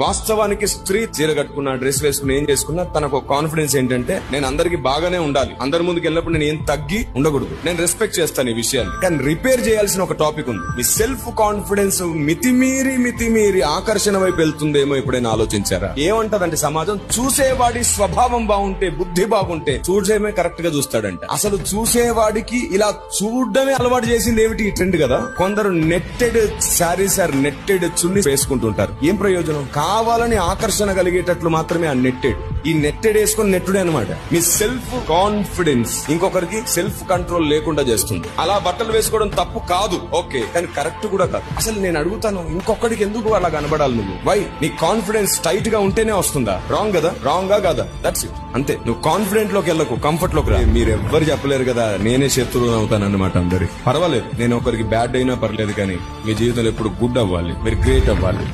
వాస్తవానికి స్త్రీ చీర కట్టుకున్నా, డ్రెస్ వేసుకుని ఏం చేసుకున్నా తనకు కాన్ఫిడెన్స్ ఏంటంటే నేను అందరికి బాగానే ఉండాలి, అందరి ముందుకు వెళ్ళినప్పుడు నేను ఏం తగ్గి ఉండకూడదు, నేను రెస్పెక్ట్ చేస్తాను ఈ విషయాన్ని. కానీ రిపేర్ చేయాల్సిన ఒక టాపిక్ ఉంది. మీ సెల్ఫ్ కాన్ఫిడెన్స్ మితిమీరి ఆకర్షణ వైపు వెళ్తుందేమో ఎప్పుడైనా ఆలోచించారా? ఏమంటదంటే సమాజం, చూసేవాడి స్వభావం బాగుంటే, బుద్ధి బాగుంటే చూసేమే కరెక్ట్ గా చూస్తాడంట. అసలు చూసేవాడికి ఇలా చూడడమే అలవాటు చేసింది ఏమిటి? ఈ ట్రెండ్ కదా. కొందరు నెట్టెడ్ శారీస్ ఆర్ నెట్టెడ్ చున్నీ వేసుకుంటుంటారు. ఏం ప్రయోజనం? కావాలని ఆకర్షణ కలిగేటట్లు మాత్రమే ఆ నెట్టెడ్. ఈ నెట్టెడ్ వేసుకుని నెట్టుడే అనమాట. మీ సెల్ఫ్ కాన్ఫిడెన్స్ ఇంకొకరికి సెల్ఫ్ కంట్రోల్ లేకుండా చేస్తుంది. అలా బట్టలు వేసుకోవడం తప్పు కాదు, ఓకే, కానీ కరెక్ట్ కూడా కాదు. అసలు నేను అడుగుతాను, ఇంకొకరికి ఎందుకు అలా కనబడాలి నువ్వు? వై? నీ కాన్ఫిడెన్స్ టైట్ గా ఉంటేనే వస్తుందా? రాంగ్ కదా? రాంగ్ గా కాదా? దట్స్ ఇట్, అంతే. నువ్వు కాన్ఫిడెంట్ లోకి వెళ్ళకు, కంఫర్ట్ లోకి రా. మీరు ఎవ్వరు చెప్పలేరు కదా నేనే శత్రువు అవుతాను అన్నమాట అందరికి. పర్వాలేదు, నేను ఒకరికి బ్యాడ్ అయినా పర్లేదు, కానీ మీ జీవితంలో ఎప్పుడు గుడ్ అవ్వాలి, మీరు గ్రేట్ అవ్వాలి.